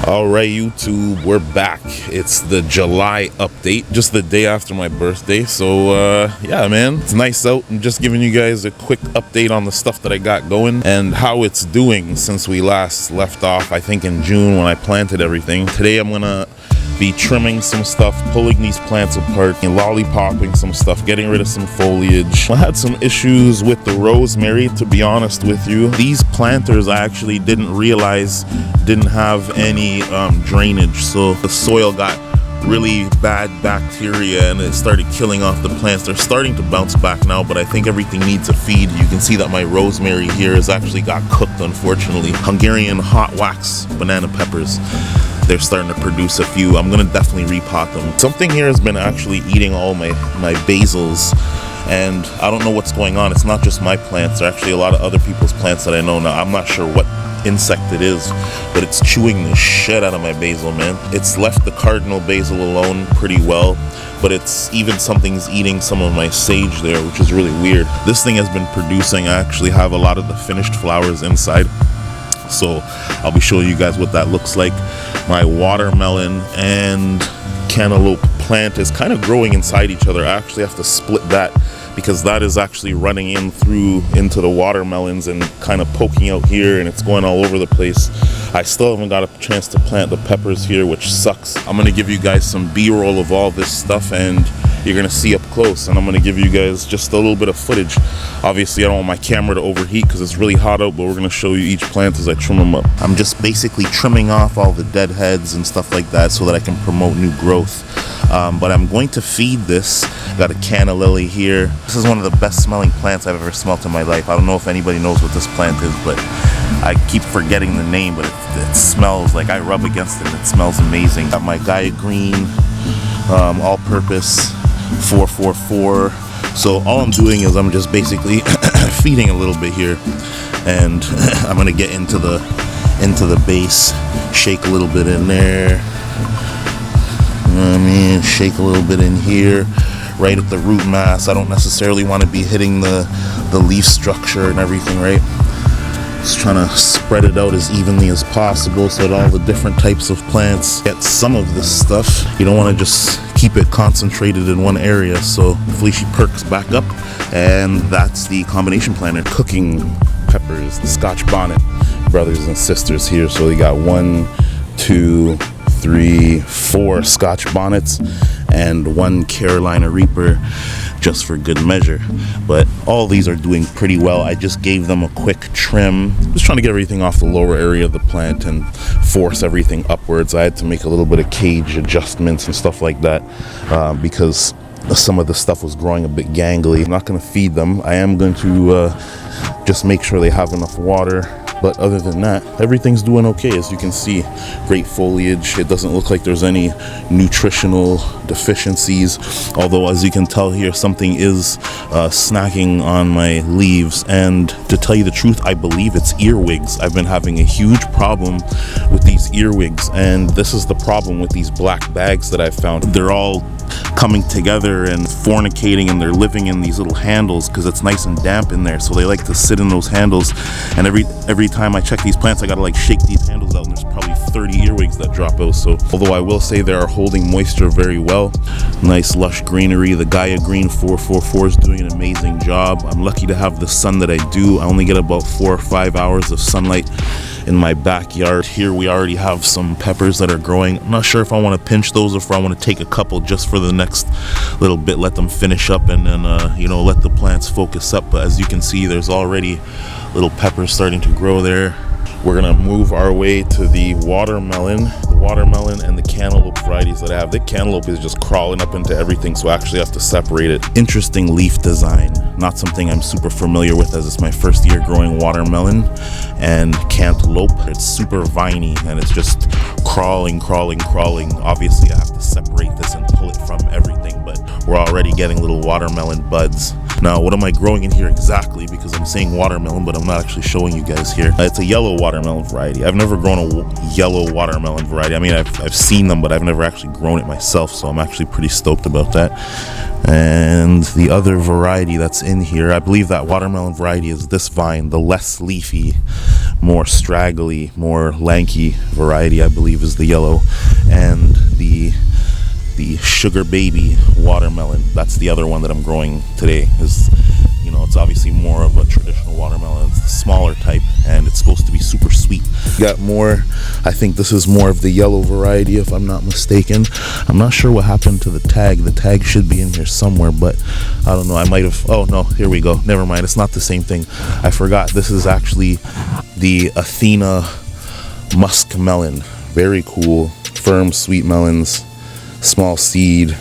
All right, YouTube, we're back. It's the July update, just the day after my birthday. So yeah, man, it's nice out. I'm just giving you guys a quick update on the stuff that I got going and how it's doing since we last left off, I think in June when I planted everything. Today I'm gonna be trimming some stuff, pulling these plants apart, and lollipopping some stuff, getting rid of some foliage. I had some issues with the rosemary, to be honest with you. These planters I actually didn't realize didn't have any drainage, so the soil got really bad bacteria and it started killing off the plants. They're starting to bounce back now, but I think everything needs a feed. You can see that my rosemary here has actually got cooked, unfortunately. Hungarian hot wax banana peppers, they're starting to produce a few. I'm gonna definitely repot them. Something here has been actually eating all my basils, and I don't know what's going on. It's not just my plants, there are actually a lot of other people's plants that I know now. I'm not sure what insect it is, but it's chewing the shit out of my basil, man. It's left the cardinal basil alone pretty well, but it's even something's eating some of my sage there, which is really weird. This thing has been producing. I actually have a lot of the finished flowers inside, so I'll be showing you guys what that looks like. My watermelon and cantaloupe plant is kind of growing inside each other. I actually have to split that because that is actually running in through into the watermelons and kind of poking out here, and it's going all over the place. I still haven't got a chance to plant the peppers here, which sucks. I'm gonna give you guys some B-roll of all this stuff and you're gonna see up close, and I'm gonna give you guys just a little bit of footage. Obviously I don't want my camera to overheat because it's really hot out, but we're gonna show you each plant as I trim them up. I'm just basically trimming off all the dead heads and stuff like that so that I can promote new growth. But I'm going to feed this. Got a canna lily here. This is one of the best smelling plants I've ever smelt in my life. I don't know if anybody knows what this plant is, but I keep forgetting the name, but it smells like, I rub against it and it smells amazing. Got my Gaia Green all-purpose 444. So all I'm doing is I'm just basically feeding a little bit here, and I'm gonna get into the base, shake a little bit in there. Shake a little bit in here, right at the root mass. I don't necessarily want to be hitting the leaf structure and everything, right? Just trying to spread it out as evenly as possible so that all the different types of plants get some of this stuff. You don't want to just keep it concentrated in one area. So hopefully she perks back up, and that's the combination planter. Cooking peppers, the Scotch bonnet brothers and sisters here. So we got 1, 2, 3, 4 Scotch bonnets and 1 Carolina Reaper, just for good measure. But all these are doing pretty well. I just gave them a quick trim, just trying to get everything off the lower area of the plant and force everything upwards. I had to make a little bit of cage adjustments and stuff like that because some of the stuff was growing a bit gangly. I'm not going to feed them. I am going to just make sure they have enough water. But other than that, everything's doing okay. As you can see, great foliage. It doesn't look like there's any nutritional deficiencies. Although, as you can tell here, something is snacking on my leaves. And to tell you the truth, I believe it's earwigs. I've been having a huge problem with these earwigs. And this is the problem with these black bags that I've found. They're all coming together and fornicating, and they're living in these little handles because it's nice and damp in there, so they like to sit in those handles. And every time I check these plants, I gotta like shake these handles out, and there's probably 30 earwigs that drop out. So although I will say they are holding moisture very well, nice lush greenery. The Gaia Green 444 is doing an amazing job. I'm lucky to have the sun that I do. I only get about 4 or 5 hours of sunlight in my backyard. Here we already have some peppers that are growing. I'm not sure if I want to pinch those or if I want to take a couple just for the next little bit, let them finish up, and then let the plants focus up. But as you can see, there's already little peppers starting to grow there. We're gonna move our way to the watermelon and the cantaloupe varieties that I have. The cantaloupe is just crawling up into everything, so I actually have to separate it. Interesting leaf design, not something I'm super familiar with as it's my first year growing watermelon and cantaloupe. It's super viney and it's just crawling. Obviously I have to separate this and pull it from everything, but we're already getting little watermelon buds. Now, what am I growing in here exactly? Because I'm saying watermelon, but I'm not actually showing you guys here. It's a yellow watermelon variety. I've never grown a yellow watermelon variety. I mean, I've seen them, but I've never actually grown it myself, so I'm actually pretty stoked about that. And the other variety that's in here, I believe that watermelon variety is this vine, the less leafy, more straggly, more lanky variety, I believe is the yellow. And the sugar baby watermelon, that's the other one that I'm growing today. Is, you know, it's obviously more of a traditional watermelon. It's the smaller type, and it's supposed to be super sweet. Got more, I think this is more of the yellow variety, if I'm not mistaken. I'm not sure what happened to the tag. The tag should be in here somewhere, but I don't know. I might have, oh no, here we go. Never mind, it's not the same thing. I forgot. This is actually the Athena musk melon. Very cool, firm, sweet melons, small seed,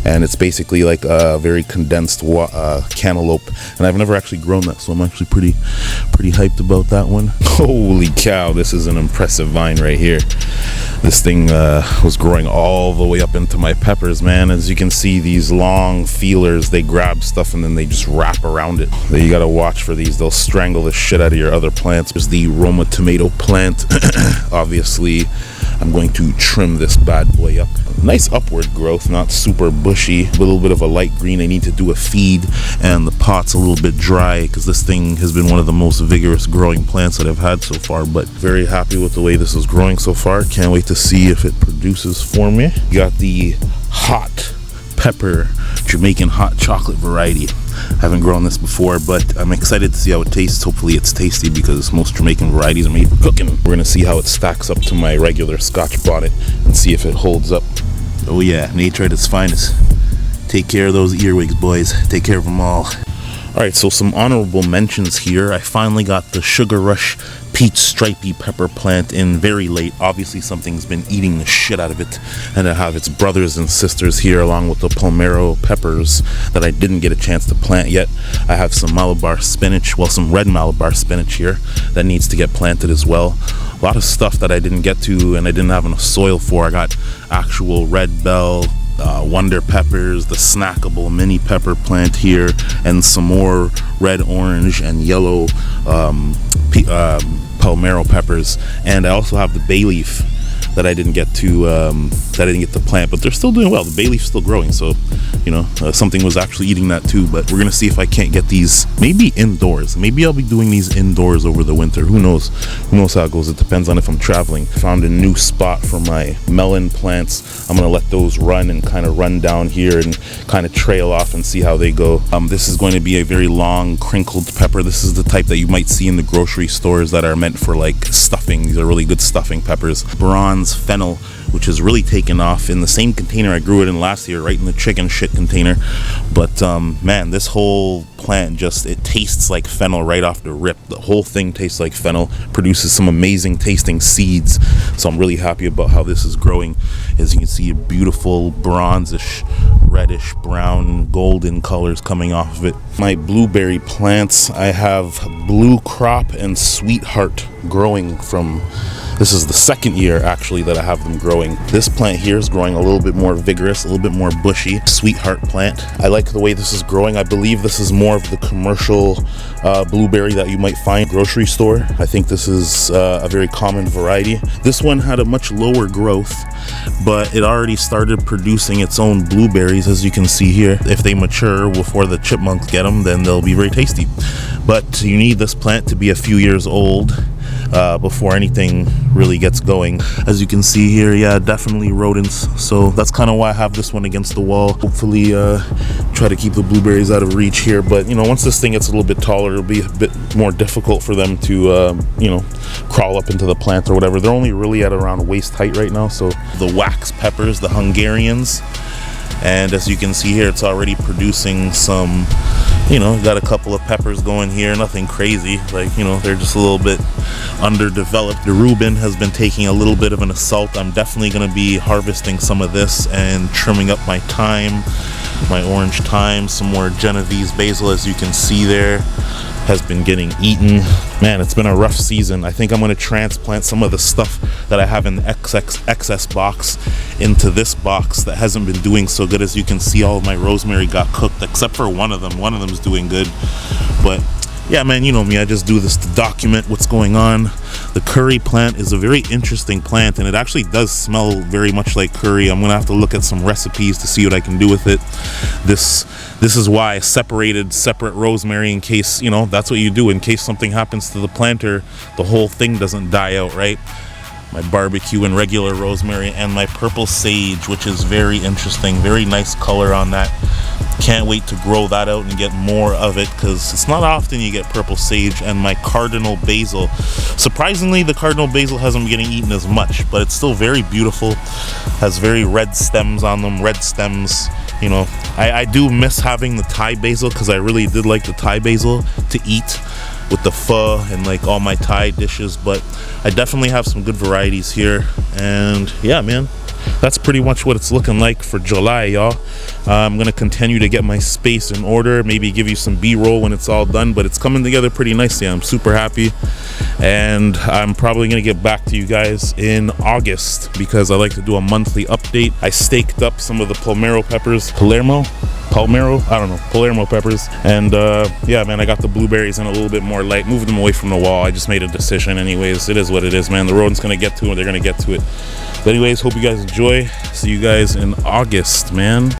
and it's basically like a very condensed cantaloupe, and I've never actually grown that, so I'm actually pretty hyped about that one. Holy cow, this is an impressive vine right here. This thing was growing all the way up into my peppers, man. As you can see, these long feelers, they grab stuff and then they just wrap around it. You gotta watch for these. They'll strangle the shit out of your other plants. There's the Roma tomato plant. Obviously, I'm going to trim this bad boy up. Nice upward growth, not super bushy. A little bit of a light green. I need to do a feed, and the pot's a little bit dry because this thing has been one of the most vigorous growing plants that I've had so far, but very happy with the way this is growing so far. Can't wait to see if it produces for me. Got the hot pepper Jamaican hot chocolate variety. I haven't grown this before, but I'm excited to see how it tastes. Hopefully it's tasty because most Jamaican varieties are made for cooking. We're gonna see how it stacks up to my regular Scotch bonnet and see if it holds up. Oh yeah, nature at its finest. Take care of those earwigs, boys. Take care of them all. Alright, so some honorable mentions here. I finally got the Sugar Rush peach stripy pepper plant in very late. Obviously something's been eating the shit out of it, and I have its brothers and sisters here along with the Palmero peppers that I didn't get a chance to plant yet. I have some Malabar spinach, well, some red Malabar spinach here that needs to get planted as well. A lot of stuff that I didn't get to and I didn't have enough soil for. I got actual red bell, wonder peppers, the snackable mini pepper plant here, and some more red, orange, and yellow Palmero peppers. And I also have the bay leaf that I didn't get to plant, but they're still doing well. The bay leaf's still growing, so you know, something was actually eating that too. But we're gonna see if I can't get these maybe indoors. Maybe I'll be doing these indoors over the winter. Who knows how it goes. It depends on if I'm traveling. Found a new spot for my melon plants. I'm gonna let those run and kind of run down here and kind of trail off and see how they go. This is going to be a very long crinkled pepper. This is the type that you might see in the grocery stores that are meant for like stuffing. These are really good stuffing peppers. Bronze fennel, which has really taken off, in the same container I grew it in last year, right in the chicken shit container. But man, this whole plant it tastes like fennel right off the rip. The whole thing tastes like fennel, produces some amazing tasting seeds. So I'm really happy about how this is growing. As you can see, beautiful bronzish, reddish, brown, golden colors coming off of it. My blueberry plants, I have Blue Crop and Sweetheart growing from, this is the second year actually that I have them growing. This plant here is growing a little bit more vigorous, a little bit more bushy. Sweetheart plant. I like the way this is growing. I believe this is more of the commercial blueberry that you might find grocery store. I think this is a very common variety. This one had a much lower growth, but it already started producing its own blueberries, as you can see here. If they mature before the chipmunks get them, then they'll be very tasty. But you need this plant to be a few years old before anything really gets going. As you can see here, yeah, definitely rodents, so that's kind of why I have this one against the wall. Hopefully try to keep the blueberries out of reach here, but you know, once this thing gets a little bit taller, it'll be a bit more difficult for them to you know, crawl up into the plant or whatever. They're only really at around waist height right now. So the wax peppers, the Hungarians, and as you can see here, it's already producing some, you know, got a couple of peppers going here, nothing crazy, like, you know, they're just a little bit underdeveloped. The Reuben has been taking a little bit of an assault. I'm definitely going to be harvesting some of this and trimming up my thyme, my orange thyme, some more Genovese basil, as you can see there. has been getting eaten. Man, it's been a rough season. I think I'm going to transplant some of the stuff that I have in the XS box into this box that hasn't been doing so good. As you can see, all of my rosemary got cooked except for one of them. One of them's doing good. But yeah, man, you know me, I just do this to document what's going on. The curry plant is a very interesting plant, and it actually does smell very much like curry. I'm gonna have to look at some recipes to see what I can do with it. This is why I separated separate rosemary, in case, you know, that's what you do in case something happens to the planter, the whole thing doesn't die out, right? My barbecue and regular rosemary, and my purple sage, which is very interesting. Very nice color on that. Can't wait to grow that out and get more of it, because it's not often you get purple sage. And my cardinal basil. Surprisingly, the cardinal basil hasn't been getting eaten as much, but it's still very beautiful. Has very red stems on them, red stems. You know, I do miss having the Thai basil, because I really did like the Thai basil to eat with the pho and like all my Thai dishes. But I definitely have some good varieties here. And yeah, man, that's pretty much what it's looking like for July, y'all. I'm gonna continue to get my space in order, maybe give you some b-roll when it's all done, but it's coming together pretty nicely. I'm super happy, and I'm probably gonna get back to you guys in August, because I like to do a monthly update. I staked up some of the Palermo peppers, Palermo, I don't know, Palermo peppers, and yeah, man, I got the blueberries in a little bit more light, moved them away from the wall. I just made a decision anyways. It is what it is, man. The rodent's gonna get to it, they're gonna get to it. But anyways, hope you guys enjoy. See you guys in August, man.